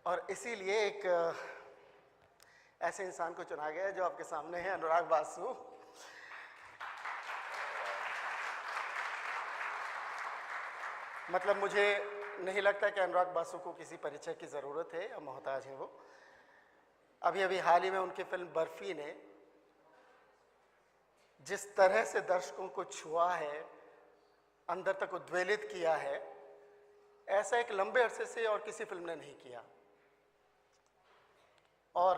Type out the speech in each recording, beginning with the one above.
और इसीलिए एक ऐसे इंसान को चुना गया है जो आपके सामने है, अनुराग बासु। मतलब मुझे नहीं लगता कि अनुराग बासु को किसी परिचय की ज़रूरत है या मोहताज है वो। अभी अभी हाल ही में उनकी फिल्म बर्फी ने जिस तरह से दर्शकों को छुआ है, अंदर तक उद्वेलित किया है, ऐसा एक लंबे अरसे से और किसी फिल्म ने नहीं किया। और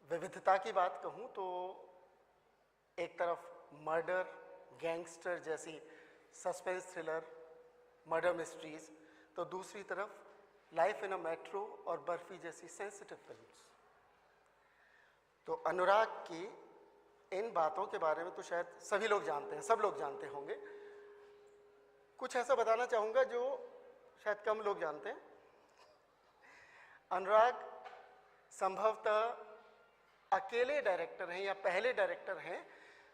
विविधता की बात कहूँ तो एक तरफ मर्डर, गैंगस्टर जैसी सस्पेंस थ्रिलर, मर्डर मिस्ट्रीज, तो दूसरी तरफ लाइफ इन अ मेट्रो और बर्फी जैसी सेंसिटिव फिल्म्स। तो अनुराग की इन बातों के बारे में तो शायद सभी लोग जानते हैं, सब लोग जानते होंगे। कुछ ऐसा बताना चाहूँगा जो शायद कम लोग जानते हैं। अनुराग संभवतः अकेले डायरेक्टर हैं या पहले डायरेक्टर हैं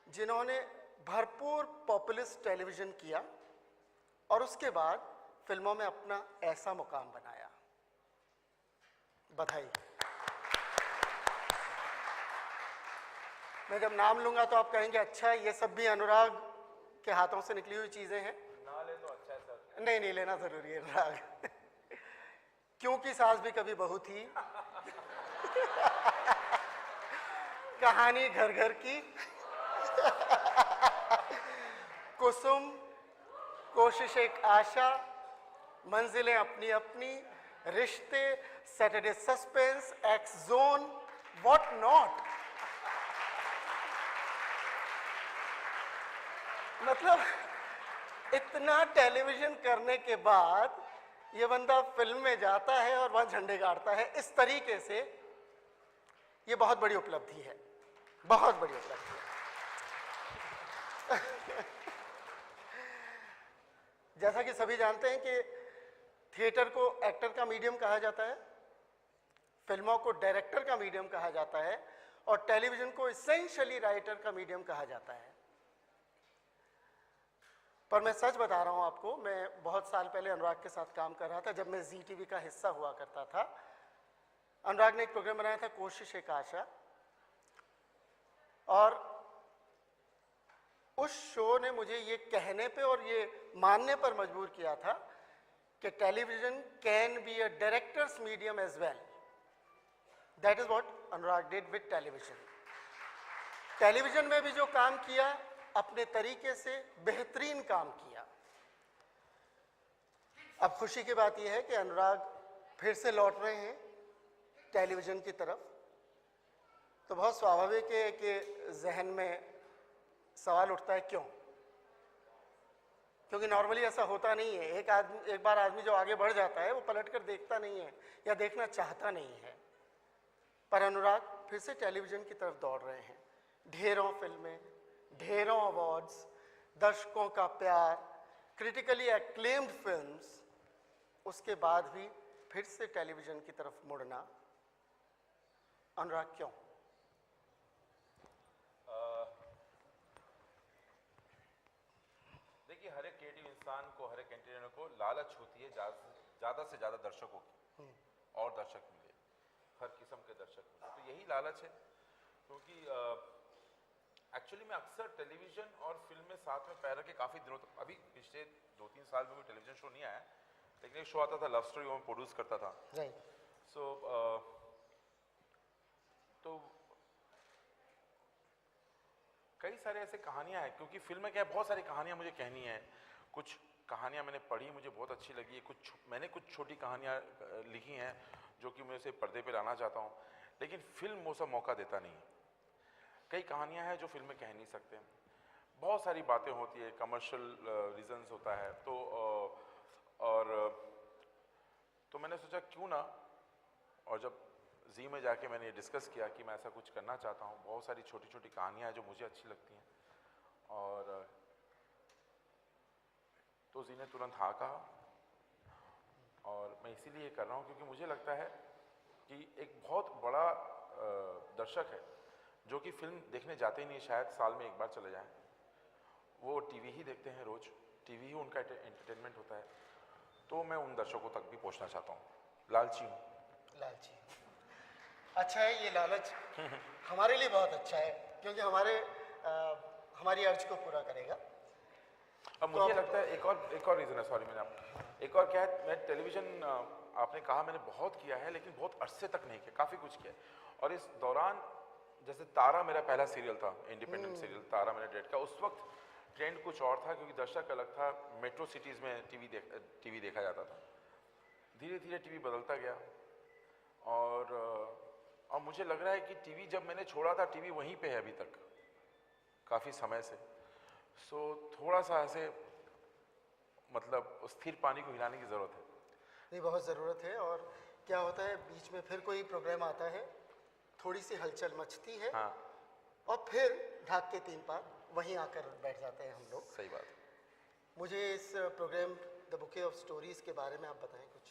जिन्होंने भरपूर पॉपुलिस्ट टेलीविज़न किया और उसके बाद फिल्मों में अपना ऐसा मुकाम बनाया। बधाई। मैं जब नाम लूंगा तो आप कहेंगे अच्छा ये सब भी अनुराग के हाथों से निकली हुई चीज़ें हैं। ना ले तो अच्छा है सर। नहीं नहीं, लेना ज़रूरी है अनुराग। क्योंकि सास भी कभी बहू थी। कहानी घर घर की। कुसुम, कोशिश एक आशा, मंजिलें अपनी अपनी, रिश्ते, Saturday suspense, x zone, what not. मतलब इतना टेलीविजन करने के बाद ये बंदा फिल्म में जाता है और वहां झंडे गाड़ता है इस तरीके से। ये बहुत बड़ी उपलब्धि है, बहुत बड़ी उपलब्धि है। जैसा कि सभी जानते हैं कि थिएटर को एक्टर का मीडियम कहा जाता है, फिल्मों को डायरेक्टर का मीडियम कहा जाता है और टेलीविजन को इसेंशियली राइटर का मीडियम कहा जाता है। पर मैं सच बता रहा हूं आपको, मैं बहुत साल पहले अनुराग के साथ काम कर रहा था जब मैं जी टीवी का हिस्सा हुआ करता था। अनुराग ने एक प्रोग्राम बनाया था कोशिश एक आशा, और उस शो ने मुझे ये कहने पे और ये मानने पर मजबूर किया था कि television can be a director's medium as well. That is what Anurag did with television. Television में भी जो काम किया अपने तरीके से बेहतरीन काम किया। अब खुशी की बात यह है कि अनुराग फिर से लौट रहे हैं टेलीविजन की तरफ। तो बहुत स्वाभाविक है कि जहन में सवाल उठता है क्यों, क्योंकि नॉर्मली ऐसा होता नहीं है। एक बार आदमी जो आगे बढ़ जाता है वो पलट कर देखता नहीं है या देखना चाहता नहीं है। पर अनुराग फिर से टेलीविजन की तरफ दौड़ रहे हैं। ढेरों फिल्में, ढेरों अवार्ड्स, दर्शकों का प्यार, क्रिटिकली एक्लेम्ड फिल्म्स, उसके बाद भी फिर से टेलीविजन की तरफ मुड़ना। अनुराग क्यों? देखिए, हर एक क्रिएटिव इंसान को, हर एक एंटरटेनर को लालच होती है ज़्यादा से ज़्यादा दर्शकों की और दर्शक मिले, हर किस्म के दर्शक मिले। तो यही लालच है, क्योंकि एक्चुअली मैं अक्सर टेलीविज़न और फिल्म में साथ में पैर रख के काफ़ी दिनों तक, अभी पिछले 2-3 साल में कोई टेलीविज़न शो नहीं आया, लेकिन एक शो आता था लव स्टोरी, वो मैं प्रोड्यूस करता था। सो तो कई सारे ऐसे कहानियां हैं, क्योंकि फिल्म में क्या है, बहुत सारी कहानियां मुझे कहनी है। कुछ कहानियां मैंने पढ़ी, मुझे बहुत अच्छी लगी है। मैंने कुछ छोटी कहानियां लिखी हैं जो कि मैं उसे पर्दे पे लाना चाहता हूं, लेकिन फिल्म वो सब मौका देता नहीं। कई कहानियां हैं जो फिल्म में कह नहीं सकते, बहुत सारी बातें होती है, कमर्शियल रीजंस होता है। तो मैंने सोचा क्यों ना, और जब जी में जाके मैंने ये डिस्कस किया कि मैं ऐसा कुछ करना चाहता हूँ, बहुत सारी छोटी छोटी कहानियाँ हैं जो मुझे अच्छी लगती हैं, और तो जी ने तुरंत हाँ कहा। और मैं इसीलिए ये कर रहा हूँ क्योंकि मुझे लगता है कि एक बहुत बड़ा दर्शक है जो कि फिल्म देखने जाते ही नहीं, शायद साल में एक बार चले जाएं, वो टीवी ही देखते हैं रोज़, टीवी ही उनका एंटरटेनमेंट होता है। तो मैं उन दर्शकों तक भी पहुँचना चाहता हूँ। लालची हूँ। लालची। अच्छा है ये लालच, हमारे लिए बहुत अच्छा है क्योंकि हमारी अर्ज को पूरा करेगा। अब मुझे लगता है एक और रीज़न है, सॉरी मैंने आप, एक और क्या है, मैं टेलीविज़न आपने कहा मैंने बहुत किया है लेकिन बहुत अरसे तक नहीं किया, काफ़ी कुछ किया है। और इस दौरान जैसे तारा मेरा पहला सीरियल था, इंडिपेंडेंट सीरियल तारा मैंने डेट का, उस वक्त ट्रेंड कुछ और था क्योंकि दर्शक अलग था, मेट्रो सिटीज़ में टीवी देखा जाता था। धीरे धीरे टीवी बदलता गया और मुझे लग रहा है कि टीवी जब मैंने छोड़ा था टीवी वहीं पे है अभी तक काफ़ी समय से। सो थोड़ा सा ऐसे मतलब स्थिर पानी को हिलाने की ज़रूरत है। नहीं, बहुत ज़रूरत है। और क्या होता है बीच में फिर कोई प्रोग्राम आता है, थोड़ी सी हलचल मचती है, हाँ और फिर ढाक के 3 पार वहीं आकर बैठ जाते हैं हम लोग। सही बात है। मुझे इस programme the bouquet of stories के बारे में आप बताएं कुछ।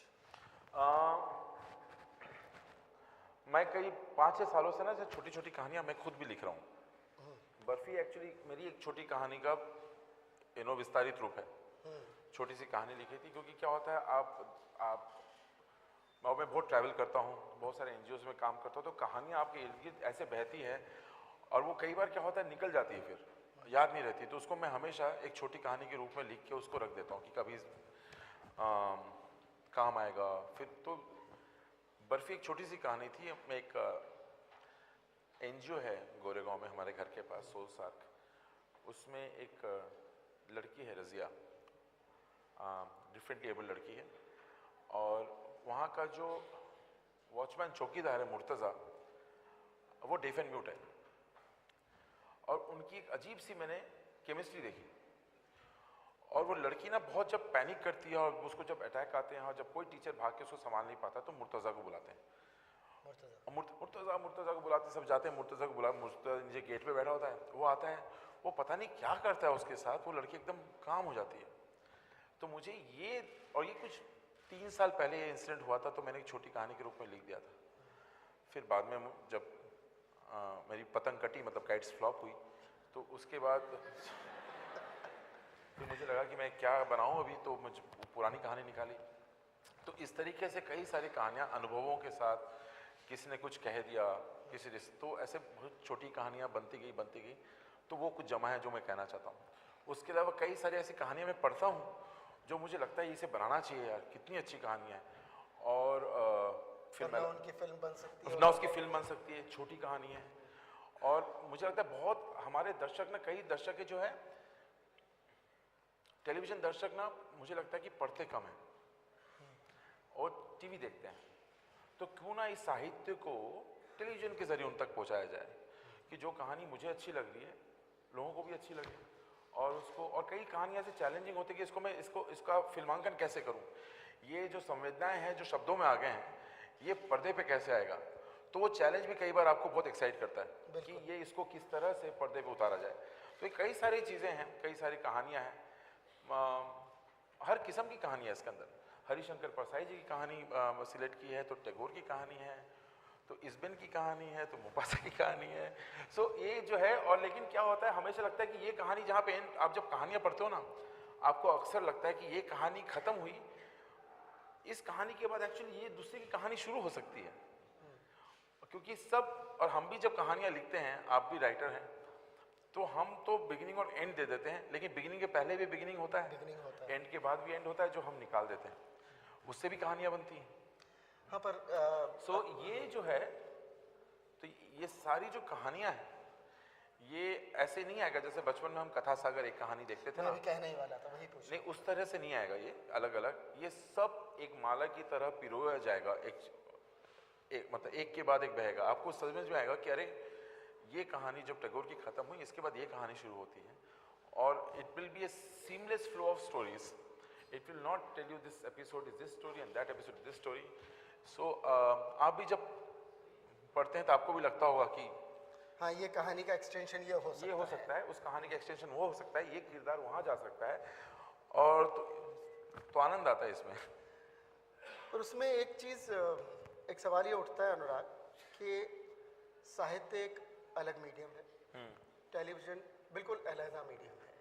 मैं कई 5-6 सालों से ना छोटी छोटी कहानियाँ मैं खुद भी लिख रहा हूँ। बर्फी एक्चुअली मेरी एक छोटी कहानी का विस्तारित रूप है। छोटी सी कहानी लिखी थी क्योंकि क्या होता है आप मैं बहुत ट्रैवल करता हूँ, बहुत सारे एनजीओ में काम करता हूँ, तो कहानियाँ आपके इर्द गिर्द ऐसे बहती है और वो कई बार क्या होता है निकल जाती है, फिर याद नहीं रहती, तो उसको मैं हमेशा एक छोटी कहानी के रूप में लिख के उसको रख देता हूँ कि कभी काम आएगा फिर। तो बर्फी एक छोटी सी कहानी थी। मैं एक एनजीओ है गोरेगांव में हमारे घर के पास, सोल सार्क, उसमें एक लड़की है रज़िया, डिफरेंटली एबल लड़की है, और वहाँ का जो वॉचमैन चौकीदार है मुर्तज़ा, वो डेफ एंड म्यूट है, और उनकी एक अजीब सी मैंने केमिस्ट्री देखी। और वो लड़की ना बहुत जब पैनिक करती है और उसको जब अटैक आते हैं और जब कोई टीचर भाग के उसको संभाल नहीं पाता तो मुर्तज़ा को बुलाते हैं। मुर्तज़ा को बुलाते, सब जाते हैं, मुर्तज़ा को बुला, मुर्तज़ा नीचे गेट पे बैठा होता है, वो आता है, वो पता नहीं क्या करता है उसके साथ, वो लड़की एकदम काम हो जाती है। तो मुझे ये कुछ 3 साल पहले ये इंसिडेंट हुआ था, तो मैंने एक छोटी कहानी के रूप में लिख दिया था। फिर बाद में जब मेरी पतंग कटी, मतलब काइट्स फ्लॉप हुई, तो उसके बाद फिर मुझे लगा कि मैं क्या बनाऊं अभी, तो मुझे पुरानी कहानी निकाली। तो इस तरीके से कई सारी कहानियाँ अनुभवों के साथ, किसी ने कुछ कह दिया, किसी ने, तो ऐसे बहुत छोटी कहानियाँ बनती गई, तो वो कुछ जमा है जो मैं कहना चाहता हूँ। उसके अलावा कई सारी ऐसी कहानियाँ मैं पढ़ता हूँ जो मुझे लगता है इसे बनाना चाहिए यार, कितनी अच्छी कहानियाँ है, और फिर ना उनकी फिल्म बन सकती है, ना उसकी फिल्म बन सकती है, छोटी कहानी है। और मुझे लगता है बहुत हमारे दर्शक ना, कई दर्शक जो है टेलीविज़न दर्शक ना, मुझे लगता है कि पढ़ते कम हैं और टीवी देखते हैं, तो क्यों ना इस साहित्य को टेलीविज़न के ज़रिए उन तक पहुंचाया जाए कि जो कहानी मुझे अच्छी लग रही है लोगों को भी अच्छी लगे, और उसको, और कई कहानियाँ ऐसे चैलेंजिंग होती है कि इसका फिल्मांकन कैसे करूँ, ये जो संवेदनाएं हैं जो शब्दों में आ गए हैं ये पर्दे पे कैसे आएगा। तो वो चैलेंज भी कई बार आपको बहुत एक्साइट करता है कि ये इसको किस तरह से पर्दे पे उतारा जाए। तो ये कई सारी चीज़ें हैं, कई सारी कहानियाँ हैं, हर किस्म की कहानी है इसके अंदर। हरिशंकर परसाई जी की कहानी सिलेक्ट की है, तो टैगोर की कहानी है, तो इस्बिन की कहानी है, तो मुपासा की कहानी है। सो ये जो है, और लेकिन क्या होता है हमेशा लगता है कि ये कहानी जहाँ पे आप जब कहानियाँ पढ़ते हो ना, आपको अक्सर लगता है कि ये कहानी ख़त्म हुई, इस कहानी के बाद एक्चुअली ये दूसरी की कहानी शुरू हो सकती है, क्योंकि सब, और हम भी जब कहानियाँ लिखते हैं, आप भी राइटर हैं, तो हम तो बिगिनिंग और एंड दे देते हैं, लेकिन बिगिनिंग के पहले भी बिगिनिंग होता है, एंड के बाद भी एंड होता है जो हम निकाल देते हैं, उससे भी कहानियाँ बनती हैं। हाँ, पर सो ये जो है, तो ये सारी जो कहानियाँ हैं ये ऐसे नहीं आएगा जैसे बचपन में हम कथा सागर एक कहानी देखते थे ना, मैं भी कहने ही वाला था, वही पूछ नहीं उस तरह से नहीं आएगा, ये अलग अलग, ये सब एक माला की तरह पिरोया जाएगा, एक मतलब एक के बाद एक बहेगा, आपको समझ में आएगा कि अरे ये कहानी जब टैगोर की खत्म हुई इसके बाद ये कहानी शुरू होती है, और it will be a seamless flow of stories, it will not tell you this episode is this story and that episode is this story. So आप भी जब पढ़ते हैं तो आपको भी लगता होगा कि हाँ, ये कहानी का एक्सटेंशन ये हो सकता है, उस कहानी का एक्सटेंशन वो हो सकता है, ये किरदार वहाँ जा सकता है, और तो आनंद आता है इसमें। पर उसमें एक चीज़, एक सवाल ये उठता है अनुराग कि साहित्य एक अलग मीडियम है, टेलीविज़न बिल्कुल अलहदा मीडियम है,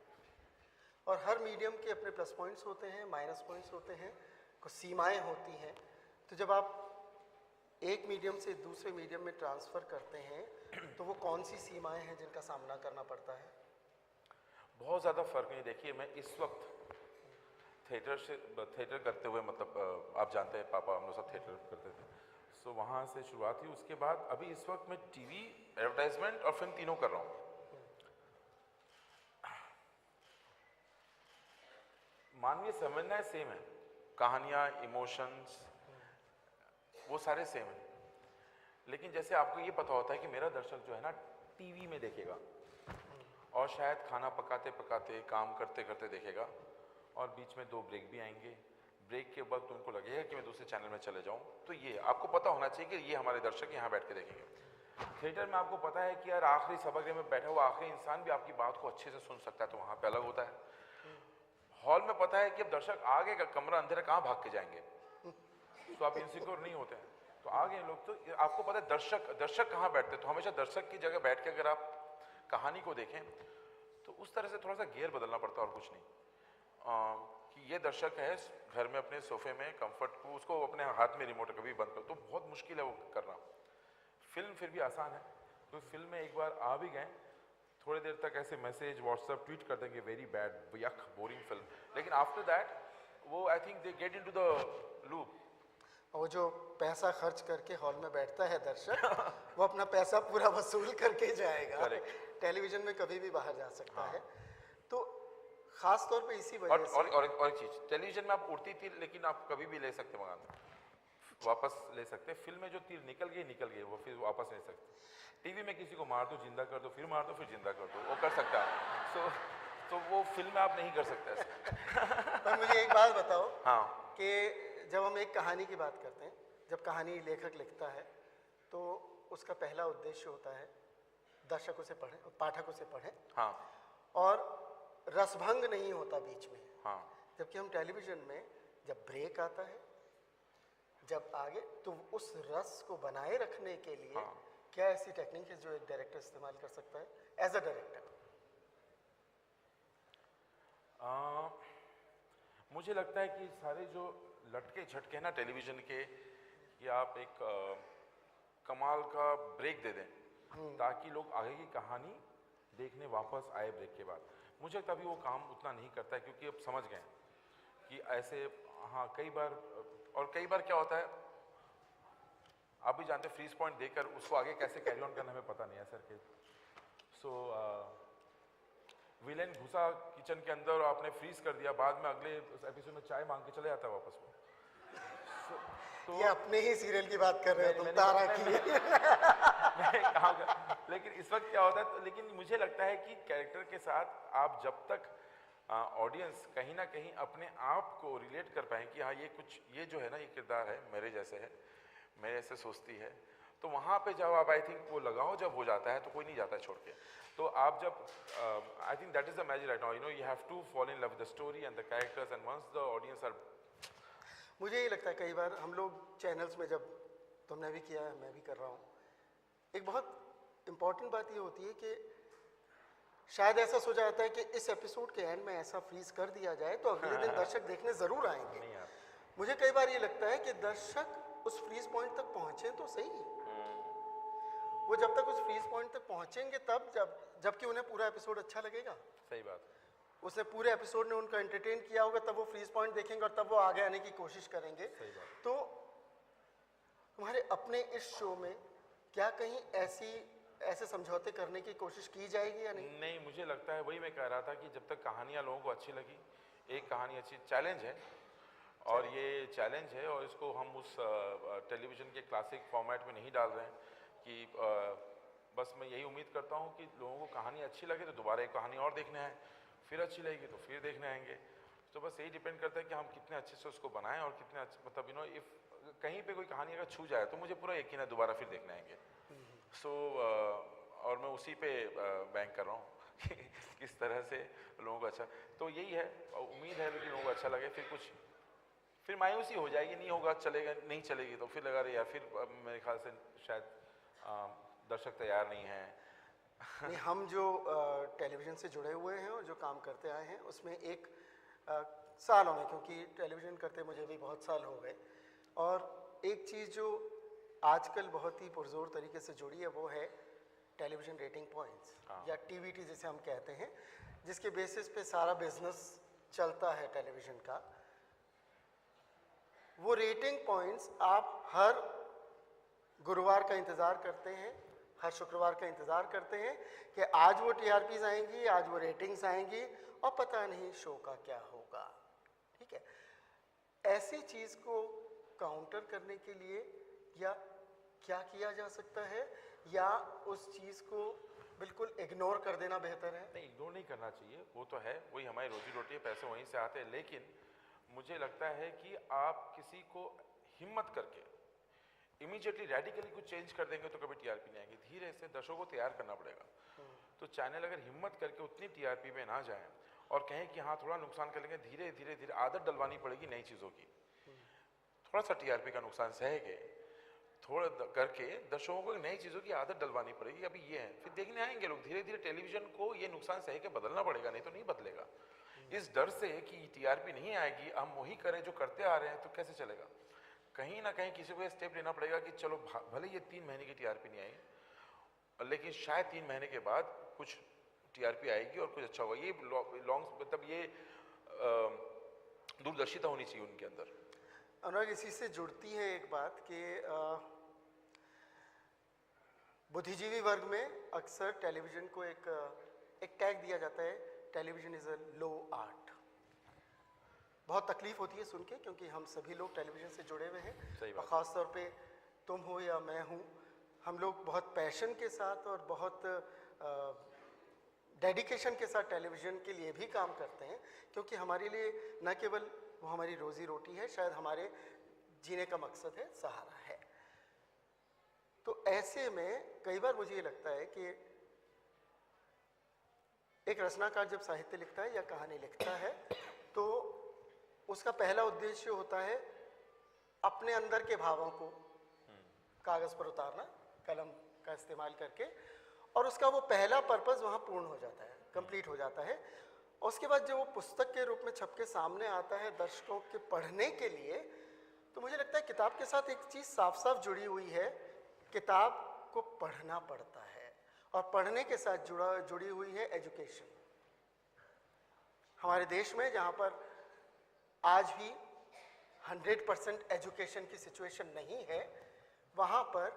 और हर मीडियम के अपने प्लस पॉइंट्स होते हैं, माइनस पॉइंट्स होते हैं, कुछ सीमाएं होती हैं। तो जब आप एक मीडियम से दूसरे मीडियम में ट्रांसफ़र करते हैं तो वो कौन सी सीमाएं हैं जिनका सामना करना पड़ता है? बहुत ज़्यादा फ़र्क नहीं। देखिए, मैं इस वक्त थिएटर करते हुए, मतलब आप जानते हैं पापा हम लोग सब थिएटर करते थे, सो वहाँ से शुरुआत हुई। उसके बाद अभी इस वक्त मैं टीवी, एडवर्टाइजमेंट और फिल्म तीनों कर रहा हूँ। मानवीय समझना सेम है, कहानियाँ, इमोशंस, वो सारे सेम है। लेकिन जैसे आपको ये पता होता है कि मेरा दर्शक जो है ना टीवी में देखेगा और शायद खाना पकाते पकाते, काम करते करते देखेगा, और बीच में 2 ब्रेक भी आएंगे। ब्रेक के वक्त उनको लगेगा कि मैं दूसरे चैनल में चले जाऊं। तो ये आपको पता होना चाहिए कि ये हमारे दर्शक यहाँ बैठ के देखेंगे। थिएटर में आपको पता है कि यार आखिरी सभागृह में बैठा हुआ आखिरी इंसान भी आपकी बात को अच्छे से सुन सकता है, तो वहाँ पे अलग होता है। हॉल में पता है कि अब दर्शक आगे का कमरा अंधेरा कहाँ भाग के जाएंगे, तो आप इनसिक्योर नहीं होते हैं, तो आगे लोग, तो आपको पता है दर्शक कहाँ बैठते हैं। तो हमेशा दर्शक की जगह बैठ के अगर आप कहानी को देखें तो उस तरह से थोड़ा सा गियर बदलना पड़ता है और कुछ नहीं। कि ये दर्शक है घर में अपने सोफे में कंफर्ट को, उसको अपने हाथ में रिमोट कभी बंद कर, तो बहुत मुश्किल है वो करना। फिल्म फिर भी आसान है, तो फिल्म में एक बार आ भी गए, थोड़ी देर तक ऐसे मैसेज व्हाट्सएप ट्वीट कर देंगे, वेरी बैड, यक, बोरिंग फिल्म, लेकिन आफ्टर दैट वो I think they get into the loop. वो जो पैसा खर्च करके हॉल में बैठता है दर्शक वो अपना पैसा पूरा वसूल करके जाएगा। Correct. टेलीविजन में कभी भी बाहर जा सकता हाँ। है। तो खास तौर पे इसी और वजह से और एक चीज, टेलीविजन में आप उड़ती तीर लेकिन आप कभी भी ले सकते मंगाना, वापस ले सकते। फिल्म में जो तीर निकल गई वो फिर वापस ले सकते। टीवी में किसी को मार दो, जिंदा कर दो, फिर मार दो, फिर जिंदा कर दो, वो कर सकता है। तो वो फिल्म में आप नहीं कर सकते ऐसा। पर मुझे एक बात बताओ हाँ, कि जब हम एक कहानी की बात करते हैं, जब कहानी लेखक लिखता है तो उसका पहला उद्देश्य होता है दर्शकों से पढ़ें, पाठकों से पढ़ें, हाँ, और रसभंग नहीं होता बीच में। हाँ। जबकि हम टेलीविजन में जब ब्रेक आता है, जब आगे, तो उस रस को बनाए रखने के लिए हाँ। क्या ऐसी टेक्निक है जो एक डायरेक्टर इस्तेमाल कर सकता है एज अ डायरेक्टर? मुझे लगता है कि सारे जो लटके झटके हैं ना टेलीविजन के, कि आप एक कमाल का ब्रेक दे दें ताकि लोग आगे की कहानी देखने वापस आए ब्रेक के बाद। मुझे लगता है अभी वो काम उतना नहीं करता है, क्योंकि अब समझ गए कि ऐसे, हाँ, कई बार क्या होता है, आप भी जानते हैं, फ्रीज पॉइंट देकर उसको आगे कैसे कैरी ऑन करना हमें पता नहीं है सर के। सो विलेन घुसा किचन के अंदर और आपने फ्रीज कर दिया, बाद में अगले एपिसोड में चाय मांग के चले जाता है वापस वो। तो ये अपने ही सीरियल की बात कर रहे हो तुम, मैंने- तारा मैं- की। मैं कहाँ, लेकिन इस वक्त क्या होता है, तो लेकिन मुझे लगता है कि कैरेक्टर के साथ आप जब तक ऑडियंस कहीं ना कहीं अपने आप को रिलेट कर पाए कि हाँ ये जो है ना, ये किरदार है, मेरे जैसे है, मेरे जैसे सोचती है, तो वहाँ पे जब आप, आई थिंक वो लगाव जब हो जाता है तो कोई नहीं जाता है छोड़ के। तो आप जब, I think that is the magic right now, you have to fall in love with the story and the characters, and once the audience are. मुझे ये लगता है कई बार हम लोग चैनल्स में, जब तुमने भी किया है, मैं भी कर रहा हूँ, एक बहुत इम्पॉर्टेंट बात ये होती है कि शायद ऐसा सोचा जाता है कि इस एपिसोड के एंड में ऐसा फ्रीज कर दिया जाए तो अगले दिन दर्शक देखने ज़रूर आएंगे। नहीं यार, मुझे कई बार ये लगता है कि दर्शक उस फ्रीज पॉइंट तक पहुँचे तो सही, वो जब तक उस फ्रीज पॉइंट तक पहुँचेंगे तब जबकि उन्हें पूरा एपिसोड अच्छा लगेगा। सही बात। उसने पूरे एपिसोड ने उनको एंटरटेन किया होगा, तब वो फ्रीज पॉइंट देखेंगे और तब वो आगे आने की कोशिश करेंगे। सही बात। तो तुम्हारे अपने इस शो में क्या कहीं ऐसे समझौते करने की कोशिश की जाएगी या नहीं? नहीं, मुझे लगता है, वही मैं कह रहा था कि जब तक कहानियाँ लोगों को अच्छी लगी, एक कहानी अच्छी, चैलेंज है, और ये चैलेंज है, और इसको हम उस टेलीविजन के क्लासिक फॉर्मेट में नहीं डाल रहे हैं कि बस मैं यही उम्मीद करता हूँ कि लोगों को कहानी अच्छी लगे तो दोबारा एक कहानी और देखने आए, फिर अच्छी लगेगी तो फिर देखने आएंगे। तो बस यही डिपेंड करता है कि हम कितने अच्छे से उसको बनाएं, और कितने अच्छे, मतलब इफ कहीं पे कोई कहानी अगर छू जाए तो मुझे पूरा यकीन है दोबारा फिर देखने आएंगे। सो और मैं उसी पे बैंक कर रहा हूँ कि किस तरह से लोगों को अच्छा, तो यही है, उम्मीद है कि लोगों को अच्छा लगे। फिर मायूसी हो जाएगी, नहीं होगा, चलेगा, नहीं चलेगी, तो फिर लगा रहे यार, फिर मेरे ख्याल से शायद दर्शक तैयार नहीं है। नहीं, हम जो टेलीविज़न से जुड़े हुए हैं और जो काम करते आए हैं उसमें एक सालों में, क्योंकि टेलीविज़न करते मुझे भी बहुत साल हो गए, और एक चीज़ जो आजकल बहुत ही पुरजोर तरीके से जुड़ी है वो है टेलीविज़न रेटिंग पॉइंट्स या टीवीटी जिसे हम कहते हैं, जिसके बेसिस पे सारा बिजनेस चलता है टेलीविज़न का। वो रेटिंग पॉइंट्स आप हर गुरुवार का इंतज़ार करते हैं, हर शुक्रवार का इंतज़ार करते हैं कि आज वो टीआरपीज आएंगी, आज वो रेटिंग्स आएंगी और पता नहीं शो का क्या होगा। ठीक है, ऐसी चीज़ को काउंटर करने के लिए या क्या किया जा सकता है, या उस चीज़ को बिल्कुल इग्नोर कर देना बेहतर है? नहीं, इग्नोर नहीं करना चाहिए, वो तो है, वही हमारी रोजी रोटी है, पैसे वहीं से आते हैं। लेकिन मुझे लगता है कि आप किसी को हिम्मत करके इमीडिएटली रेडिकली कुछ चेंज कर देंगे तो कभी टीआरपी नहीं आएगी। धीरे से दर्शकों को तैयार करना पड़ेगा। तो चैनल अगर हिम्मत करके उतनी टीआरपी में ना जाएं और कहें कि हाँ थोड़ा नुकसान कर लेंगे, धीरे धीरे धीरे आदत डलवानी पड़ेगी नई चीज़ों की। थोड़ा सा टीआरपी का नुकसान सहेंगे, थोड़ा करके दर्शकों को नई चीज़ों की आदत डलवानी पड़ेगी। अभी ये है, फिर देखने आएंगे लोग। धीरे धीरे टेलीविजन को ये नुकसान सह के बदलना पड़ेगा, नहीं तो नहीं बदलेगा। इस डर से कि टीआरपी नहीं आएगी, हम वही करें जो करते आ रहे हैं, तो कैसे चलेगा? कहीं ना कहीं किसी को ये स्टेप लेना पड़ेगा कि चलो भले ये 3 महीने की टीआरपी नहीं आई, लेकिन शायद 3 महीने के बाद कुछ टीआरपी आएगी और कुछ अच्छा होगा। ये लॉन्ग मतलब ये दूरदर्शिता होनी चाहिए उनके अंदर। अनुराग, इसी से जुड़ती है एक बात कि बुद्धिजीवी वर्ग में अक्सर टेलीविज़न को एक टैग दिया जाता है, television is a low art. बहुत तकलीफ होती है सुन के, क्योंकि हम सभी लोग टेलीविज़न से जुड़े हुए हैं और ख़ास तौर पे तुम हो या मैं हूँ, हम लोग बहुत पैशन के साथ और बहुत डेडिकेशन के साथ टेलीविज़न के लिए भी काम करते हैं, क्योंकि हमारे लिए न केवल वो हमारी रोज़ी रोटी है, शायद हमारे जीने का मकसद है, सहारा है। तो ऐसे में कई बार मुझे ये लगता है कि एक रचनाकार जब साहित्य लिखता है या कहानी लिखता है तो उसका पहला उद्देश्य होता है अपने अंदर के भावों को कागज़ पर उतारना, कलम का इस्तेमाल करके, और उसका वो पहला पर्पस वहाँ पूर्ण हो जाता है, कंप्लीट हो जाता है। और उसके बाद जब वो पुस्तक के रूप में छप के सामने आता है दर्शकों के पढ़ने के लिए, तो मुझे लगता है किताब के साथ एक चीज़ साफ साफ जुड़ी हुई है, किताब को पढ़ना पड़ता है और पढ़ने के साथ जुड़ी हुई है एजुकेशन। हमारे देश में जहाँ पर आज भी 100% एजुकेशन की सिचुएशन नहीं है, वहाँ पर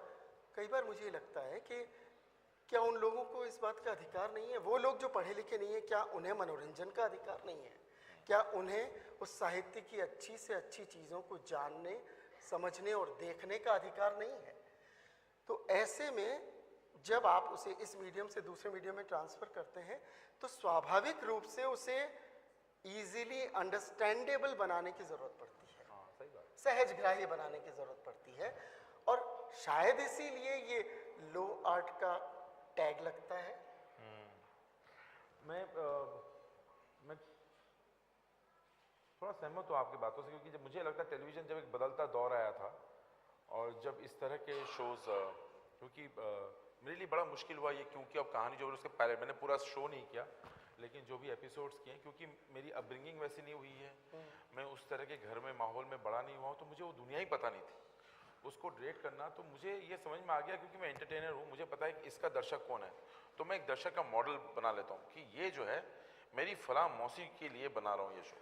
कई बार मुझे लगता है कि क्या उन लोगों को इस बात का अधिकार नहीं है? वो लोग जो पढ़े लिखे नहीं है, क्या उन्हें मनोरंजन का अधिकार नहीं है? क्या उन्हें उस साहित्य की अच्छी से अच्छी चीज़ों को जानने, समझने और देखने का अधिकार नहीं है? तो ऐसे में जब आप उसे इस मीडियम से दूसरे मीडियम में ट्रांसफ़र करते हैं तो स्वाभाविक रूप से उसे ईजिली अंडरस्टैंडेबल बनाने की ज़रूरत पड़ती है। हाँ, सही बात। सहज ग्राह्य बनाने की ज़रूरत पड़ती है, और शायद इसीलिए ये लो आर्ट का टैग लगता है। मैं थोड़ा सहमत हूँ आपकी बातों से, क्योंकि जब मुझे लगता है टेलीविज़न जब एक बदलता दौर आया था और जब इस तरह के शोज़, क्योंकि मेरे लिए बड़ा मुश्किल हुआ ये, क्योंकि अब कहानी जो उसके पहले मैंने पूरा शो नहीं किया, लेकिन जो भी एपिसोड्स किए, क्योंकि मेरी अपब्रिंगिंग वैसी नहीं हुई है, मैं उस तरह के घर में माहौल में बड़ा नहीं हुआ हूँ, तो मुझे वो दुनिया ही पता नहीं थी। उसको रेट करना तो मुझे ये समझ में आ गया, क्योंकि मैं एंटरटेनर हूँ, मुझे पता है कि इसका दर्शक कौन है, तो मैं एक दर्शक का मॉडल बना लेता हूँ कि ये जो है मेरी फलां मौसी के लिए बना रहा हूँ ये शो।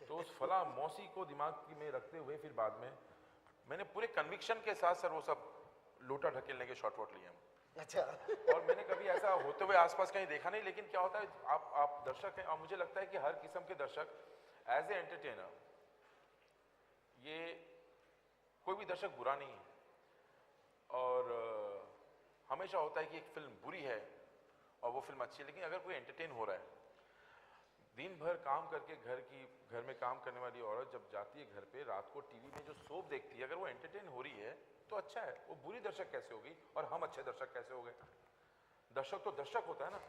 तो उस फलां मौसी को दिमाग में रखते हुए फिर बाद में मैंने पूरे कन्विक्शन के साथ सर वो सब लोटा ढकेलने के शॉट वॉट लिए हैं। अच्छा। और मैंने कभी ऐसा होते हुए आसपास कहीं देखा नहीं, लेकिन क्या होता है, आप दर्शक हैं और मुझे लगता है कि हर किस्म के दर्शक एज ए एंटरटेनर, ये कोई भी दर्शक बुरा नहीं है, और हमेशा होता है कि एक फिल्म बुरी है और वो फिल्म अच्छी है, लेकिन अगर कोई एंटरटेन हो रहा है, दिन भर काम करके घर में काम करने वाली औरत जब जाती है घर पे, रात को टीवी में जो सोप देखती है, अगर वो एंटरटेन हो रही है तो अच्छा है। वो बुरी दर्शक कैसे होगी और हम अच्छे दर्शक कैसे हो गए? दर्शक तो दर्शक होता है ना,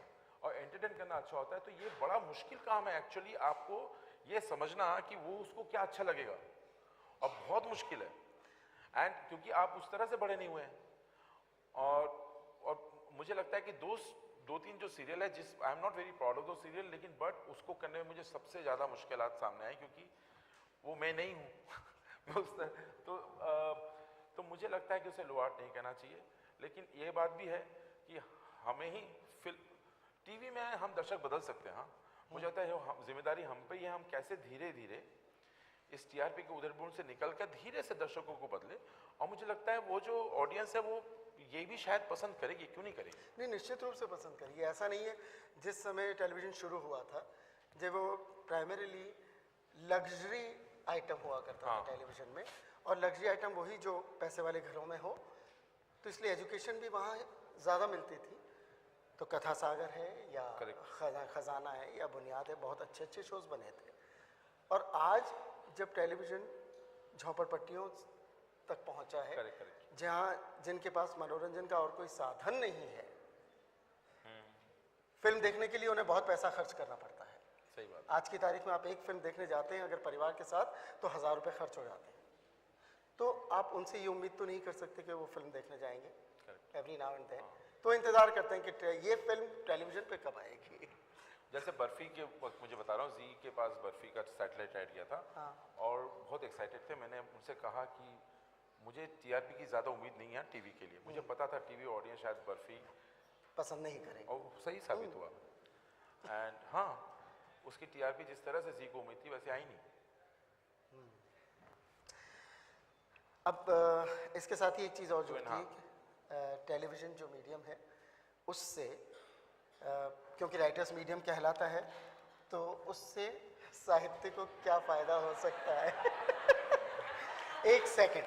और एंटरटेन करना अच्छा होता है। तो ये बड़ा मुश्किल काम है एक्चुअली, आपको ये समझना कि वो उसको क्या अच्छा लगेगा, और बहुत मुश्किल है। एंड क्योंकि आप उस तरह से बड़े नहीं हुए हैं, और मुझे लगता है कि दो तीन जो सीरियल है, जिस I am not very proud of दो सीरियल, लेकिन बट उसको करने में मुझे सबसे ज़्यादा मुश्किलात सामने आई, क्योंकि वो मैं नहीं हूँ। मैं उस तरह तो मुझे लगता है कि उसे लो आर्ट नहीं कहना चाहिए, लेकिन ये बात भी है कि हमें ही फिल्म टीवी में हम दर्शक बदल सकते हैं। हाँ, मुझे लगता है जिम्मेदारी हम पे ही है, हम कैसे धीरे धीरे इस टीआरपी के उधरपुर से निकलकर धीरे से दर्शकों को बदले। और मुझे लगता है वो जो ऑडियंस है वो ये भी शायद पसंद करेगी, क्यों नहीं करेगी? नहीं, निश्चित रूप से पसंद करेगी। ऐसा नहीं है, जिस समय टेलीविज़न शुरू हुआ था, जब वो प्राइमरीली लग्जरी आइटम हुआ करता था टेलीविज़न में, और लग्जरी आइटम वही जो पैसे वाले घरों में हो, तो इसलिए एजुकेशन भी वहाँ ज़्यादा मिलती थी। तो कथा सागर है या खजाना है या बुनियाद है, बहुत अच्छे अच्छे शोज़ बने थे। और आज जब टेलीविज़न झोंपड़पट्टियों तक पहुंचा है, जहां जिनके पास मनोरंजन का और कोई साधन नहीं है, फिल्म देखने के लिए उन्हें बहुत पैसा खर्च करना पड़ता है। सही बात। आज की तारीख में आप एक फिल्म देखने जाते हैं अगर परिवार के साथ, तो 1000 रुपये खर्च हो जाते हैं। तो आप उनसे ये उम्मीद तो नहीं कर सकते कि वो फिल्म देखने जाएंगे एवरी नाउ एंड देन। तो इंतजार करते हैं कि ये फिल्म टेलीविजन पे कब आएगी। जैसे बर्फी के वक्त मुझे बता रहा हूँ, जी के पास बर्फी का सैटेलाइट ऐड किया था। और बहुत एक्साइटेड थे। मैंने उनसे कहा कि मुझे टीआरपी की ज़्यादा उम्मीद नहीं है टीवी के लिए। मुझे पता था टीवी ऑडियंस शायद बर्फी पसंद नहीं करेंगे, और सही साबित हुआ। एंड हाँ, उसकी टीआरपी जिस तरह से जी को उम्मीद थी वैसे आई नहीं। अब इसके साथ ही एक चीज़ और जुड़ती है कि टेलीविज़न जो मीडियम है उससे, क्योंकि राइटर्स मीडियम कहलाता है, तो उससे साहित्य को क्या फ़ायदा हो सकता है। एक सेकंड,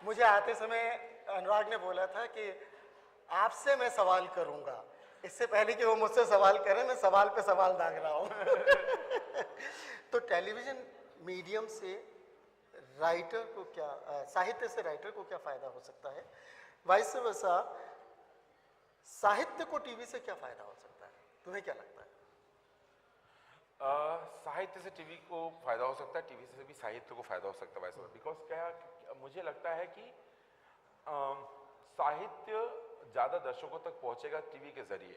मुझे आते समय अनुराग ने बोला था कि आपसे मैं सवाल करूंगा, इससे पहले कि वो मुझसे सवाल करें मैं सवाल पे सवाल दाग रहा हूँ। तो टेलीविज़न मीडियम से राइटर को क्या, साहित्य से राइटर को क्या फ़ायदा हो सकता है, वाइस वर्सा साहित्य को टीवी से क्या फ़ायदा हो सकता है, तुम्हें क्या लगता है? साहित्य से टीवी को फ़ायदा हो सकता है, टीवी से भी साहित्य को फ़ायदा हो सकता है वैसे। बिकॉज क्या मुझे लगता है कि साहित्य ज़्यादा दर्शकों तक पहुँचेगा टीवी के ज़रिए।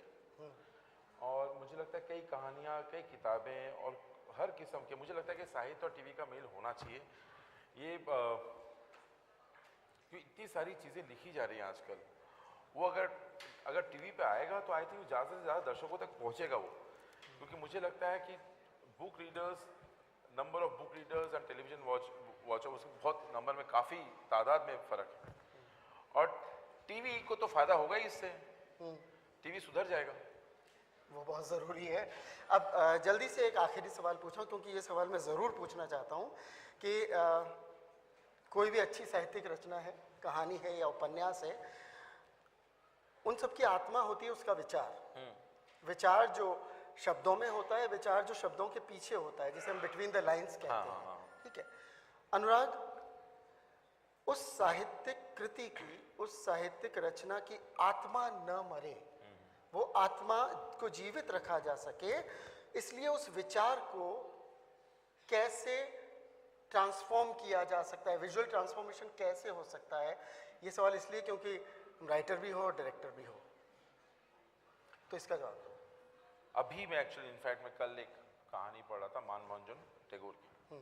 और मुझे लगता है कई कहानियाँ, कई किताबें और हर किस्म के, मुझे लगता है कि साहित्य और टीवी का मेल होना चाहिए। ये इतनी सारी चीज़ें लिखी जा रही हैं आजकल, वो अगर टीवी पे आएगा तो आई थिंक ज़्यादा से ज़्यादा दर्शकों तक पहुँचेगा वो। क्योंकि मुझे लगता है कि book readers, number of book readers and television watcher, उसके बहुत नंबर में काफ़ी तादाद में फ़र्क है। और टीवी को तो फ़ायदा होगा ही इससे, टीवी सुधर जाएगा, वो बहुत ज़रूरी है। अब जल्दी से एक आखिरी सवाल पूछूं, क्योंकि ये सवाल मैं ज़रूर पूछना चाहता हूँ कि कोई भी अच्छी साहित्यिक रचना है, कहानी है या उपन्यास है, उन सब की आत्मा होती है उसका विचार। विचार जो शब्दों में होता है, विचार जो शब्दों के पीछे होता है, जिसे हम बिटवीन द लाइंस कहते हैं। ठीक है अनुराग, उस साहित्यिक कृति की, उस साहित्यिक रचना की आत्मा न मरे, वो आत्मा को जीवित रखा जा सके, इसलिए उस विचार को कैसे ट्रांसफॉर्म किया जा सकता है, विजुअल ट्रांसफॉर्मेशन कैसे हो सकता है? ये सवाल इसलिए क्योंकि राइटर भी हो और डायरेक्टर भी हो, तो इसका जवाब दो। अभी मैं एक्चुअली इनफैक्ट मैं कल एक कहानी पढ़ रहा था मानमोहन टैगोर की,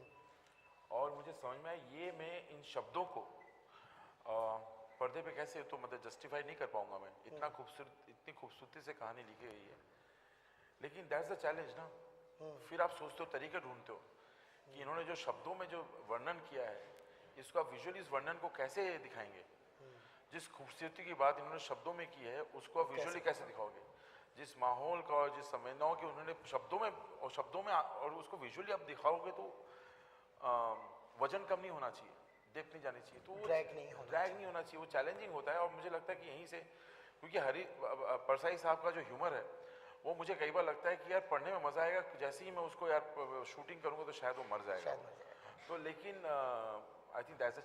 और मुझे समझ में आया ये मैं इन शब्दों को पर्दे पे कैसे, तो मतलब जस्टिफाई नहीं कर पाऊंगा मैं। इतनी खूबसूरती से कहानी लिखी गई है, लेकिन दैट्स द चैलेंज ना। फिर आप सोचते हो, तरीके ढूंढते हो कि इन्होंने जो शब्दों में जो वर्णन किया है, इसको आप विजुअली इस वर्णन को कैसे दिखाएंगे। जिस खूबसूरती की बात इन्होंने शब्दों में की है, उसको आप विजुअली कैसे दिखाओगे। जिस माहौल का और जिस संवेदनाओं की उन्होंने शब्दों में और उसको विजुअली आप दिखाओगे, तो वजन कम नहीं होना चाहिए, डेप्थ नहीं जानी चाहिए, तो ड्रैग नहीं होना चाहिए, वो चैलेंजिंग होता है। और मुझे लगता है कि यहीं से, क्योंकि हरी परसाई साहब का जो ह्यूमर है, वो मुझे कई बार लगता है कि यार पढ़ने में मज़ा आएगा, जैसे ही मैं उसको यार शूटिंग करूँगा तो शायद वो मर जाएगा। तो लेकिन I think that's a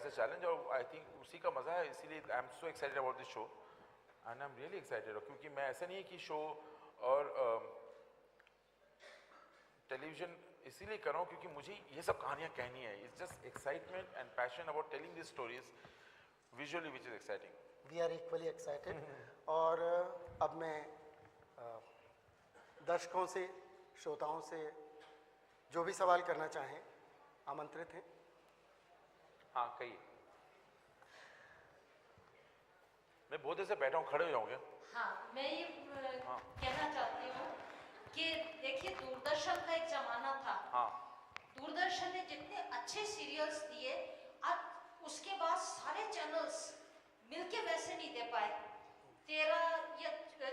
challenge, और आई थिंक उसी का मज़ा है। इसीलिए I am so excited about this show and I am really excited. क्योंकि मैं ऐसा नहीं है कि शो और टेलीविज़न इसीलिए कर रहा हूँ क्योंकि मुझे ये सब कहानियाँ कहनी है। It's just excitement and passion about telling this stories visually, which is exciting. We are equally excited. और अब मैं दर्शकों से, श्रोताओं से जो भी सवाल करना चाहें आमंत्रित हैं। हाँ कहिए। मैं बहुत देर से बैठा हूँ, खड़े हो जाऊंगे। हाँ, मैं ये हाँ। कहना चाहती हूँ कि देखिए दूरदर्शन का एक जमाना था। हाँ दूरदर्शन ने जितने अच्छे सीरियल्स दिए, आज उसके बाद सारे चैनल्स मिलके वैसे नहीं दे पाए। 13 या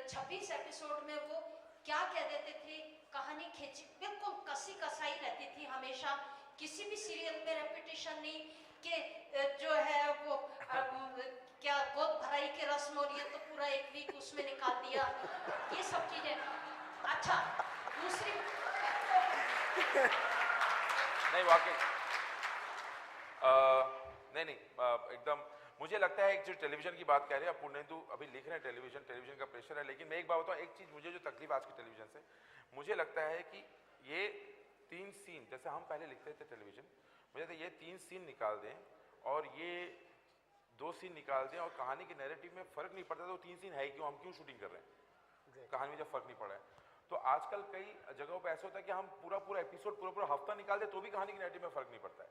26 एपिसोड में वो क्या कह देते थे, कहानी खींची बिल्कुल कसी कसाई रहती थी हमेशा। किसी भी सीरियल में रेपिटेशन नहीं कि जो है वो क्या गोद भराई की रस्म और ये तो पूरा एक वीक उसमें निकाल दिया, ये सब चीजें। अच्छा, दूसरी नहीं वाकई नहीं नहीं एकदम मुझे लगता है एक जो टेलीविजन की बात कह रहे हैं, पुनेंदु अभी लिख रहे हैं टेलीविजन का प्रेशर है, लेकिन मैं एक बात बताऊं, एक चीज मुझे जो तकलीफ आज के टेलीविजन से मुझे लगता है कि ये 3 सीन जैसे हम पहले लिखते थे टेलीविजन, मुझे लगता है ये 3 सीन निकाल दें और ये 2 सीन निकाल दें और कहानी के नैरेटिव में फर्क नहीं पड़ता तो 3 सीन है क्यों, हम क्यों शूटिंग कर रहे हैं, कहानी में जब फर्क नहीं पड़ा है। तो आजकल कई जगहों पे ऐसा होता है कि हम पूरा एपिसोड पूरा हफ्ता निकाल दे तो भी कहानी के नैरेटिव में फर्क नहीं पड़ता है।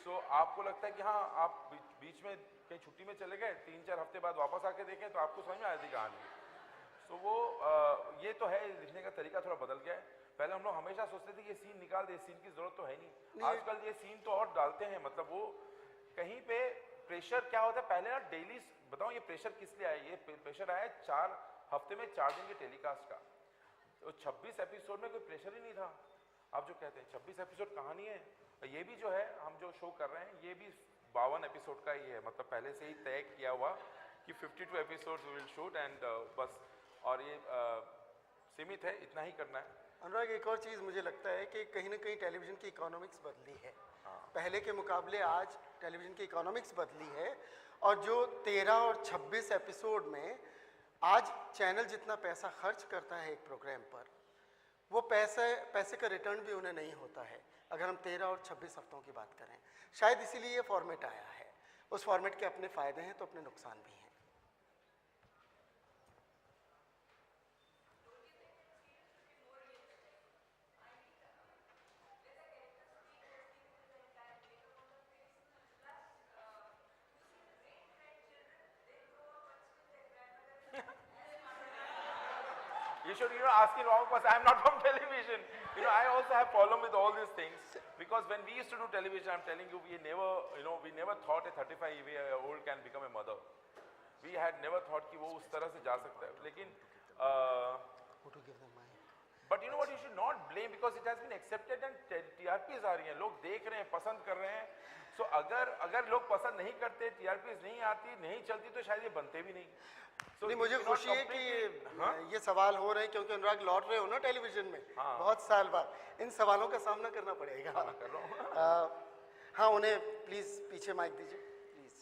सो आपको लगता है कि हाँ आप बीच में कहीं छुट्टी में चले गए, 3-4 हफ्ते बाद वापस आके देखें तो आपको समझ में आ जाती कहानी। सो वो ये तो है, लिखने का तरीका थोड़ा बदल गया है। पहले हम लोग हमेशा सोचते थे कि ये सीन निकाल दे, सीन की जरूरत तो है नहीं। आजकल ये सीन तो और डालते हैं, मतलब वो कहीं पे प्रेशर क्या होता है। पहले ना डेली बताऊं ये प्रेशर किस लिए आया, ये प्रेशर आया 4 हफ्ते में 4 दिन के टेलीकास्ट का। तो 26 एपिसोड में कोई प्रेशर ही नहीं था। आप जो कहते हैं 26 एपिसोड कहानी है, ये भी जो है हम जो शो कर रहे हैं ये भी 52 एपिसोड का ही है, मतलब पहले से ही तय किया हुआ कि 52 एपिसोड्स विल शूट एंड बस, और ये सीमित है, इतना ही करना है। अनुराग, एक और चीज़ मुझे लगता है कि कहीं ना कहीं टेलीविज़न की इकोनॉमिक्स बदली है। पहले के मुकाबले आज टेलीविज़न की इकोनॉमिक्स बदली है, और जो 13 और 26 एपिसोड में आज चैनल जितना पैसा खर्च करता है एक प्रोग्राम पर, वो पैसे का रिटर्न भी उन्हें नहीं होता है अगर हम 13 और 26 हफ्तों की बात करें। शायद इसीलिए ये फॉर्मेट आया है। उस फॉर्मेट के अपने फ़ायदे हैं तो अपने नुकसान भी हैं। You should, asking wrong person. I'm not from television. I also have problem with all these things because when we used to do television, I'm telling you, we never thought a 35-year-old can become a mother. We had never thought कि वो उस तरह से जा सकता है, लेकिन but you know what, you should not blame because it has been accepted and TRPs आ रही हैं, लोग देख रहे हैं, पसंद कर रहे हैं। So अगर लोग पसंद नहीं करते, TRPs नहीं आती, नहीं चलती, तो शायद ये बनते भी नहीं। So नहीं, मुझे खुशी है कि ये सवाल हो रहे हैं क्योंकि अनुराग लौट रहे हो ना टेलीविजन में। बहुत साल बाद इन सवालों का सामना करना पड़ेगा। कर रहा हूँ। हाँ, उन्हें प्लीज पीछे माइक दीजिए प्लीज।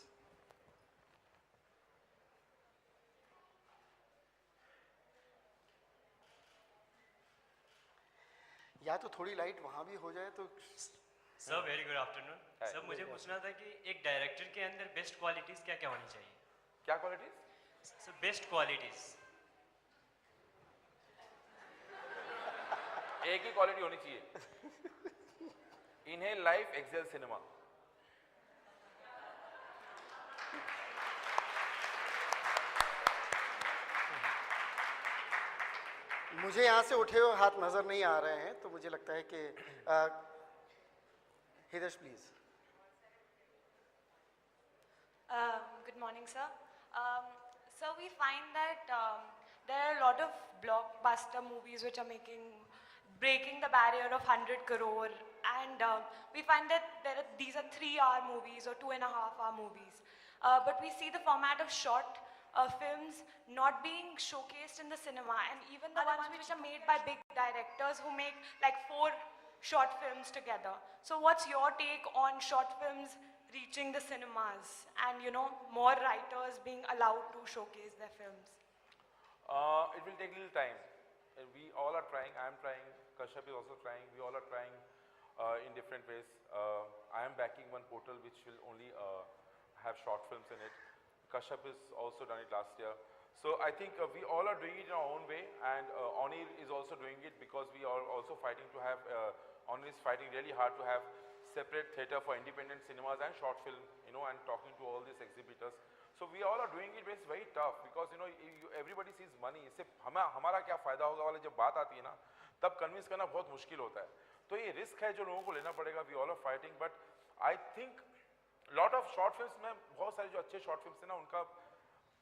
या तो थोड़ी लाइट वहां भी हो जाए तो। Sir very good afternoon. Sir मुझे पूछना था कि एक डायरेक्टर के अंदर बेस्ट क्वालिटीज क्या क्या होनी चाहिए? क्या क्वालिटीज? Sir best qualities. एक ही क्वालिटी होनी चाहिए, इनहेल लाइफ एक्सेल सिनेमा। मुझे यहाँ से उठे हुए हाथ नजर नहीं आ रहे हैं, तो मुझे लगता है कि हिदेश please. Good morning, sir. So we find that there are a lot of blockbuster movies which are breaking the barrier of 100 crore, and we find that these are 3-hour movies or 2.5-hour movies. But we see the format of short films not being showcased in the cinema, and even the ones which are made by big directors who make like 4 short films together. So what's your take on short films reaching the cinemas and more writers being allowed to showcase their films? It will take a little time. We all are trying. I am trying. Kashyap is also trying. We all are trying in different ways. I am backing one portal which will only have short films in it. Kashyap has also done it last year. So I think we all are doing it in our own way, and Onir is also doing it because we are also fighting to have, Onir is fighting really hard to have separate theater for independent cinemas and short film, you know, and talking to all these exhibitors. So we all are doing it, but it's very tough because, you know, everybody sees money. इससे हमारा क्या फ़ायदा होगा वाली जब बात आती है ना, तब कन्विंस करना बहुत मुश्किल होता है. तो ये रिस्क है जो लोगों को लेना पड़ेगा. We all are fighting, but I think lot of short films में बहुत सारे जो अच्छे शॉर्ट फिल्म्स हैं ना,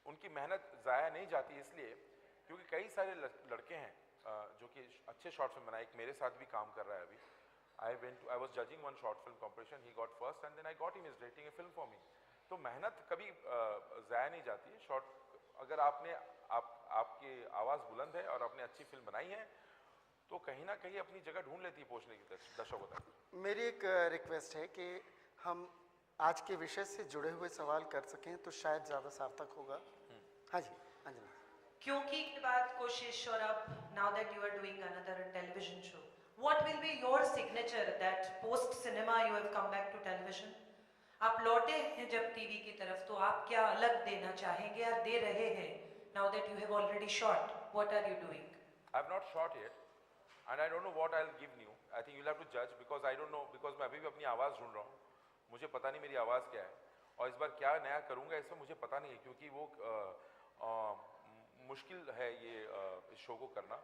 उनकी मेहनत ज़ाया नहीं जाती, इसलिए क्योंकि कई सारे लड़के हैं जो कि अच्छे शॉर्ट फिल्म बनाए. एक मेरे साथ भी काम कर रहा है अभी. I was judging one short film competition. He got first, and then I got him. He's directing a film for me. तो मेहनत कभी ज़ाया नहीं जाती है. शॉर्ट अगर आपकी आवाज़ बुलंद है और आपने अच्छी फिल्म बनाई है, तो कहीं ना कहीं अपनी जगह ढूंढ लेती है पहुंचने की दर्शकों तक. मेरी एक रिक्वेस्ट है कि हम आज के विषय से जुड़े हुए सवाल कर सकें तो शायद ज़्यादा सार्थक होगा. हाँ जी, अंजना. क्योंकि के बाद कोशिश और अब now that you are doing another television show, what will be your signature that post cinema you have come back to television? आप लौटे हैं जब टीवी की तरफ, तो आप क्या अलग देना चाहेंगे या दे रहे हैं? Now that you have already shot, what are you doing? I have not shot yet, and I don't know what I'll give you. I think you'll have to judge because I don't know, because मैं अभी भी अपनी आवाज़ ढूंढ रहा हूँ. मुझे पता नहीं मेरी आवाज़ क्या है, और इस बार क्या नया करूँगा इसमें मुझे पता नहीं है, क्योंकि वो मुश्किल है ये इस शो को करना,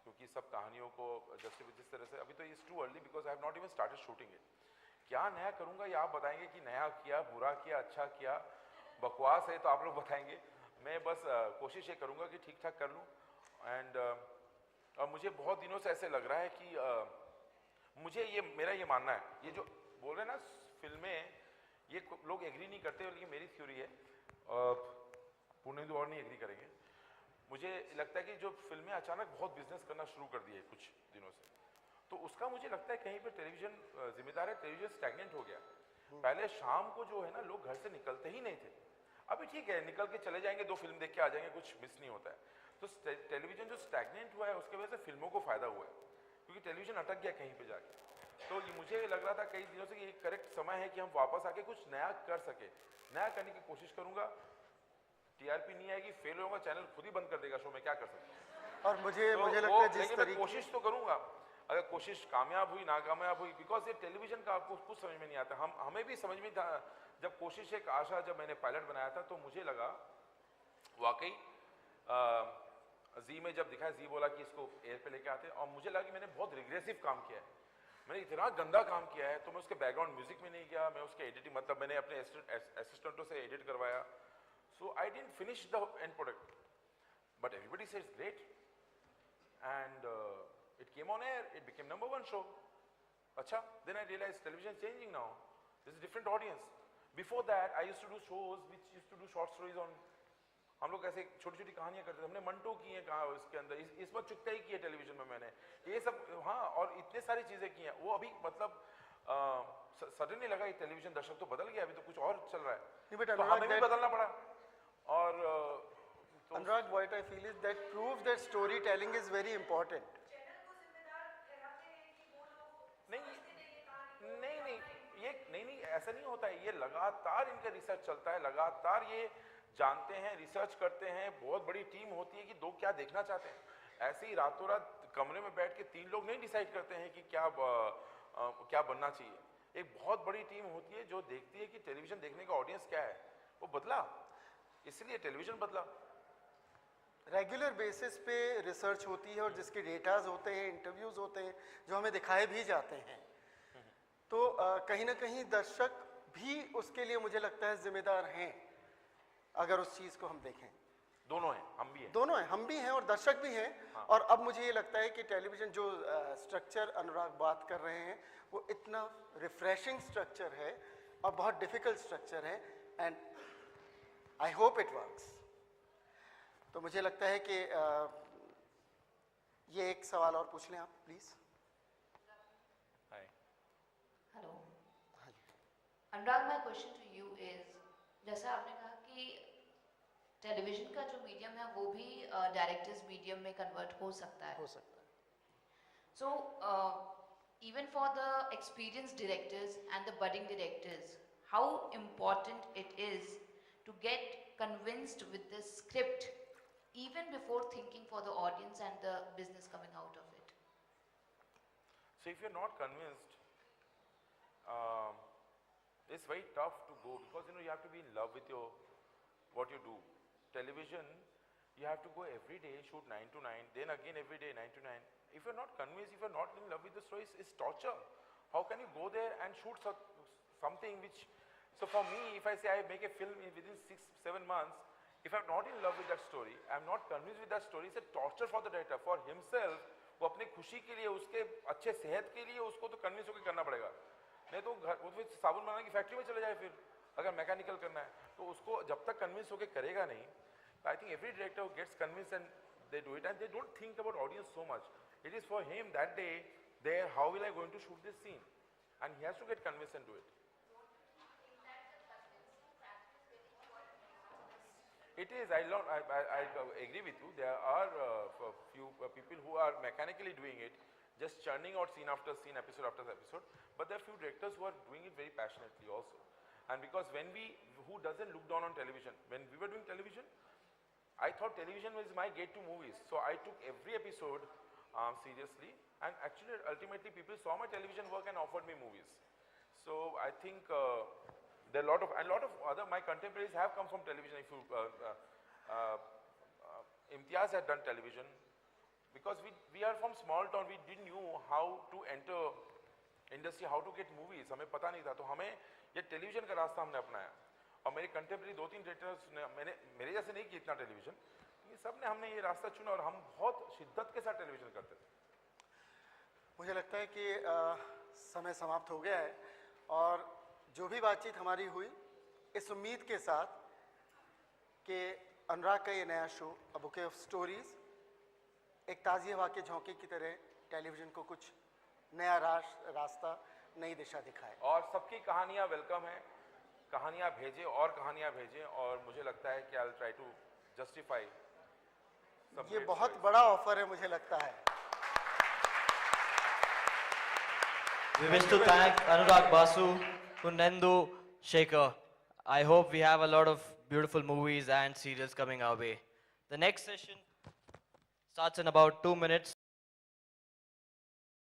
क्योंकि सब कहानियों को जिस तरह से अभी तो it's too early because I have not even started shooting it. क्या नया करूँगा ये आप बताएंगे कि नया किया, बुरा किया, अच्छा किया, बकवास है तो आप लोग बताएंगे. मैं बस कोशिश ये करूँगा कि ठीक ठाक कर लूँ. एंड मुझे बहुत दिनों से ऐसे लग रहा है कि मुझे मेरा ये मानना है, ये जो बोल रहे हैं ना फिल्में, ये लोग एग्री नहीं करते, लेकिन मेरी थ्योरी है, पुणे और नहीं एग्री करेंगे. मुझे लगता है कि जो फिल्में अचानक बहुत बिजनेस करना शुरू कर दिए कुछ दिनों से, तो उसका मुझे लगता है कहीं पे टेलीविजन जिम्मेदार है. टेलीविजन स्टैग्नेंट हो गया. पहले शाम को जो है ना लोग घर से निकलते ही नहीं थे. अभी ठीक है निकल के चले जाएंगे, 2 फिल्म देख के आ जाएंगे, कुछ मिस नहीं होता है. तो टेलीविजन जो स्टैग्नेंट हुआ है उसके वजह से फिल्मों को फायदा हुआ है, क्योंकि टेलीविजन अटक गया कहीं पे जाके. तो ये मुझे लग रहा था कई दिनों से कि ये करेक्ट समय है कि हम वापस आके कुछ नया कर सके. नया करने की कोशिश करूंगा. टीआरपी नहीं आएगी, फेल होगा, चैनल खुद ही बंद कर देगा शो में, क्या कर सकते हैं. और मुझे लगता है जिस तरीके कोशिश तो करूंगा. अगर कोशिश कामयाब हुई नाकामयाब हुई, बिकॉज ये टेलीविजन का आपको कुछ समझ में नहीं आता. हमें भी समझ में था जब कोशिश एक आशा, जब मैंने पायलट बनाया था तो मुझे लगा वाकई जी में जब दिखाया, जी बोला कि इसको एयर पे लेके आते, और मुझे लगा कि मैंने बहुत रिग्रेसिव काम किया है, मैंने इतना गंदा काम किया है. तो मैं उसके बैकग्राउंड म्यूजिक में नहीं गया, मैं उसके एडिटिंग मतलब मैंने अपने असिस्टेंटों से एडिट करवाया. So I didn't finish the end product, but everybody says great, and it came on air. It became #1 show. Acha. Then I realized television is changing now. There's a different audience. Before that, I used to do shows which used to do short stories on. हम लोग ऐसे छोटी छोटी कहानियां करते थे. हमने मंटो की हैं कहा इसके अंदर, इस बार चुटकाई की है टेलीविजन में मैंने, ये सब. हाँ, और इतने सारी चीजें की हैं. वो अभी मतलब सडनली लगा ये टेलीविजन दर्शक तो बदल गया, अभी तो कुछ और चल रहा है, तो हमें भी बदलना पड़ा. और Anurag, what I feel is that proves that storytelling is very important. नहीं ऐसा नहीं होता है. ये लगातार इनका रिसर्च चलता है, लगातार ये जानते हैं, रिसर्च करते हैं. बहुत बड़ी टीम होती है कि लोग क्या देखना चाहते हैं. ऐसे ही रातों रात कमरे में बैठ के 3 लोग नहीं डिसाइड करते हैं कि क्या बनना चाहिए. एक बहुत बड़ी टीम होती है जो देखती है कि टेलीविजन देखने का ऑडियंस क्या है. वो बदला, इसलिए टेलीविजन बदला. रेगुलर बेसिस पे रिसर्च होती है और जिसके डेटाज होते हैं, इंटरव्यूज होते हैं जो हमें दिखाए भी जाते हैं. तो कहीं ना कहीं दर्शक भी उसके लिए मुझे लगता है जिम्मेदार हैं, अगर उस चीज़ को हम देखें. दोनों हैं, हम भी हैं. दोनों हैं, हम भी हैं और दर्शक भी हैं. हाँ. और अब मुझे ये लगता है कि टेलीविजन जो स्ट्रक्चर अनुराग बात कर रहे हैं वो इतना रिफ्रेशिंग स्ट्रक्चर है और बहुत डिफिकल्ट स्ट्रक्चर है. And I hope it works. तो मुझे लगता है कि ये एक सवाल और पूछ लें आप please. Hello Anurag, my question to you is, जैसा आपने कहा कि टेलीविजन का जो मीडियम है वो भी डायरेक्टर्स मीडियम में कन्वर्ट हो सकता है. सो even for the experienced directors and the budding directors, how important it is to get convinced with the script even before thinking for the audience and the business coming out of it. So if you're not convinced, it's very tough to go because you have to be in love with your what you do. Television, you have to go every day, shoot 9 to 9, then again every day 9 to 9. If you're not convinced, if you're not in love with the story, it's torture. How can you go there and shoot something which? So for me, if I say I make a film within 6-7 months, if I'm not in love with that story, I'm not convinced with that story, it's a torture for the director, for himself. वो अपनी खुशी के लिए, उसके अच्छे सेहत के लिए उसको तो कन्विंस होकर करना पड़ेगा. नहीं तो वो फिर साबुन बनाने की फैक्ट्री में चले जाए फिर, अगर मैकेनिकल करना है तो उसको जब तक कन्विंस होकर करेगा नहीं. I think every director gets convinced and they do it, and they don't think about audience so much. It is for him that day, there, how will I going to shoot this scene? And he has to get convinced and do it. It is, I agree with you. There are a few people who are mechanically doing it, just churning out scene after scene, episode after episode. But there are few directors who are doing it very passionately also. And because who doesn't look down on television? When we were doing television, I thought television was my gate to movies. So I took every episode seriously. And actually, ultimately, people saw my television work and offered me movies. So I think there are a lot of other, my contemporaries have come from television. If you, Imtiaz had done television. Because we are from small town, we didn't know how to enter industry, how to get movies. हमें पता नहीं था, तो हमें ये television का रास्ता हमने अपनाया. और मेरे कंटेम्प्रेरी 2-3 डायरेक्टर्स ने मेरे जैसे नहीं किया इतना टेलीविजन, ये सब ने हमने ये रास्ता चुना और हम बहुत शिद्दत के साथ टेलीविजन करते थे. मुझे लगता है कि समय समाप्त हो गया है और जो भी बातचीत हमारी हुई इस उम्मीद के साथ कि अनुराग का ये नया show a bouquet of stories एक ताज़ी हवा के झोंके की तरह टेलीविजन को कुछ नया रास्ता, नई दिशा दिखाए. और सबकी कहानियाँ वेलकम है. कहानियाँ भेजें और कहानियाँ भेजें और मुझे लगता है कि I will try to justify. ये बहुत बड़ा ऑफर है मुझे लगता है. We wish to thank Anurag Basu, Kunendu, Shekhar. I hope we have a lot of beautiful movies and serials coming our way. The next session starts in about 2 minutes.